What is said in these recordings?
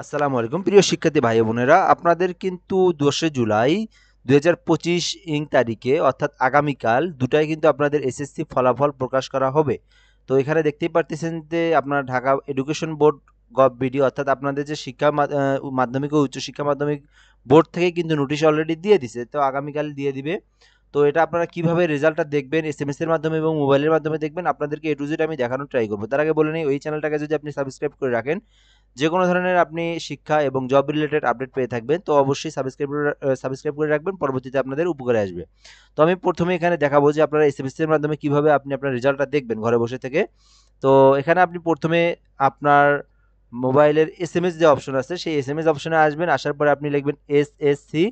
আসসালামু আলাইকুম প্রিয় শিক্ষার্থী ভাই বোনেরা, আপনাদের কিন্তু 10 জুলাই 2025 তারিখে অর্থাৎ আগামীকাল দুটায় কিন্তু আপনাদের এসএসসি ফলাফল প্রকাশ করা হবে। তো এখানে দেখতেই পারতেছেন যে আপনার ঢাকা এডুকেশন বোর্ড গভ.বিডি অর্থাৎ আপনাদের যে মাধ্যমিক ও উচ্চশিক্ষা মাধ্যমিক বোর্ড থেকে কিন্তু নোটিশ অলরেডি দিয়ে দিছে, তো আগামীকাল দিয়ে দিবে। তো এটা আপনারা কিভাবে রেজাল্টটা দেখবেন, এসএমএস এর মাধ্যমে এবং মোবাইলের মাধ্যমে দেখবেন, আপনাদেরকে এ টু জেড আমি দেখানোর ট্রাই করবো। তার আগে বলে নিই, ওই চ্যানেলটাকে যদি আপনি সাবস্ক্রাইব করে রাখেন, যে কোনো ধরনের আপনি শিক্ষা এবং জব রিলেটেড আপডেট পেয়ে থাকবেন, তো অবশ্যই সাবস্ক্রাইব করে রাখবেন, পরবর্তীতে আপনাদের উপকারে আসবে। তো আমি প্রথমে এখানে দেখাবো যে আপনারা এসএমএস এর মাধ্যমে কিভাবে আপনি আপনার রেজাল্টটা দেখবেন ঘরে বসে থেকে। তো এখানে আপনি প্রথমে আপনার মোবাইলের এসএমএস যে অপশন আছে সেই এসএমএস অপশনে আসবেন, আসার পরে আপনি লিখবেন এসএসসি,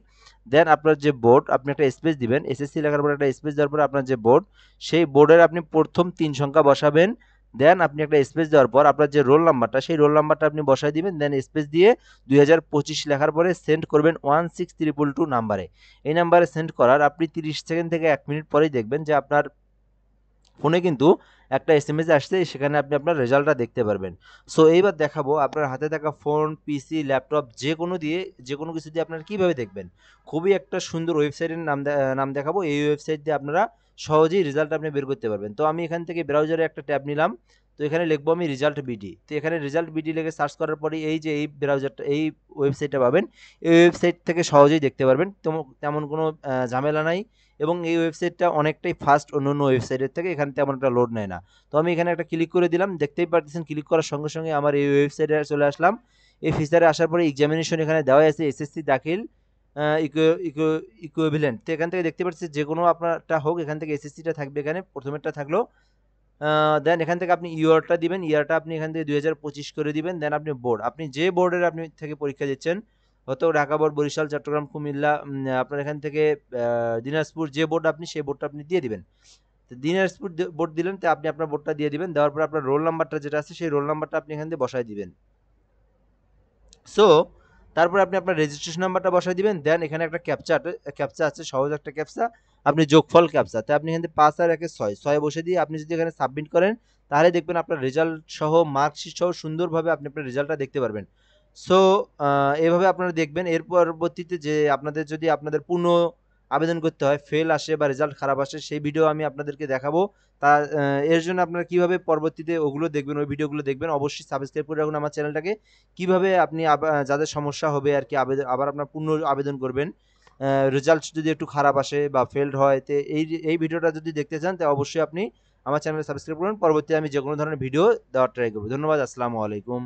দেন আপনার যে বোর্ড আপনি একটা স্পেস দিবেন, এসএসসি লেখার পরে একটা স্পেস দেওয়ার পরে আপনার যে বোর্ড, সেই বোর্ডের আপনি প্রথম 3 সংখ্যা বসাবেন। দেন আপনি একটা স্পেস দেওয়ার পর আপনার যে রোল নাম্বারটা সেই রোল নাম্বারটা আপনি বসায় দিবেন, দেন স্পেস দিয়ে 2025 লেখার পরে সেন্ড করবেন 16222 নাম্বারে। এই নাম্বারে সেন্ড করার আপনি 30 সেকেন্ড থেকে 1 মিনিট পরেই দেখবেন যে আপনার ফোনে কিন্তু একটা এসএমএস আসছে, সেখানে আপনি আপনার রেজাল্টটা দেখতে পারবেন। সো এইবার দেখাবো আপনার হাতে থাকা ফোন, পিসি, ল্যাপটপ যে কোনো কিছু দিয়ে আপনারা কিভাবে দেখবেন। খুবই একটা সুন্দর ওয়েবসাইটের নাম দেখাবো। এই ওয়েবসাইট দিয়ে আপনারা সহজেই রেজাল্ট আপনি বের করতে পারবেন। তো আমি এখান থেকে ব্রাউজারে একটা ট্যাব নিলাম। তো এখানে লিখবো আমি রেজাল্ট বিডি। তো এখানে রেজাল্ট বিডি লিখে সার্চ করার পরে এই যে এই ব্রাউজারটা, এই ওয়েবসাইটটা পাবেন। এই ওয়েবসাইট থেকে সহজেই দেখতে পারবেন, তেমন কোনো ঝামেলা নাই। এবং এই ওয়েবসাইটটা অনেকটাই ফাস্ট অন্যান্য ওয়েবসাইটের থেকে, এখানে তেমন একটা লোড নেয় না। তো আমি এখানে একটা ক্লিক করে দিলাম, দেখতেই পারতেছেন ক্লিক করার সঙ্গে সঙ্গে আমার এই ওয়েবসাইটে চলে আসলাম। এই ফিচারে আসার পরে এক্সামিনেশন এখানে দেওয়া আছে, এসএসসি দাখিল ইকুইভ্যালেন্ট। তো এখান থেকে দেখতে পাচ্ছি যে কোনো আপনারটা হোক, এখান থেকে এসএসসিটা থাকবে, এখানে প্রথমেরটা থাকলো। দেন এখান থেকে আপনি ইয়ারটা দিবেন, ইয়ারটা আপনি এখান থেকে 2025 করে দিবেন। দেন আপনি বোর্ড, আপনি যে বোর্ডের আপনি থেকে পরীক্ষা দিচ্ছেন, হয়তো ঢাকা বোর্ড, বরিশাল, চট্টগ্রাম, কুমিল্লা, আপনার এখান থেকে দিনাজপুর, যে বোর্ড আপনি সেই বোর্ডটা আপনি দিয়ে দিবেন। তো দিনাজপুর বোর্ড দিলেন, তো আপনি আপনার বোর্ডটা দিয়ে দিবেন। দেওয়ার পর আপনার রোল নাম্বারটা যেটা আছে সেই রোল নাম্বারটা আপনি এখান দিয়ে বসায় দিবেন। সো তারপরে আপনি আপনার রেজিস্ট্রেশন নাম্বারটা বসায় দিবেন। দেন এখানে একটা ক্যাপচা আছে, সহজ একটা ক্যাপচা, আপনি যোগফল ক্যাপচা, তাই আপনি এখান থেকে 5 আর 1 6 বসে দিয়ে আপনি যদি এখানে সাবমিট করেন, তাহলে দেখবেন আপনার রেজাল্ট সহ, মার্কশিট সহ সুন্দরভাবে আপনি আপনার রেজাল্টটা দেখতে পারবেন। সো এভাবে আপনারা দেখবেন। এর পরবর্তীতে যে আপনাদের যদি আপনাদের পূর্ণ আবেদন করতে হয়, ফেল আসে বা রেজাল্ট খারাপ আসে, সেই ভিডিও আমি আপনাদেরকে দেখাবো। তা এর জন্য আপনারা কিভাবে পরবর্তীতে ওগুলো দেখবেন, ওই ভিডিওগুলো দেখবেন, অবশ্যই সাবস্ক্রাইব করে রাখুন আমার চ্যানেলটাকে। কিভাবে আপনি যাদের সমস্যা হবে আর কি, আবার আপনার পুনঃ আবেদন করবেন, রেজাল্ট যদি একটু খারাপ আসে বা ফেলড হয়, তো এই ভিডিওটা যদি দেখতে চান, তো অবশ্যই আপনি আমার চ্যানেলে সাবস্ক্রাইব করুন। পরবর্তীতে আমি যে কোনো ধরনের ভিডিও দেওয়ার ট্রাই করবো। ধন্যবাদ। আসসালামু আলাইকুম।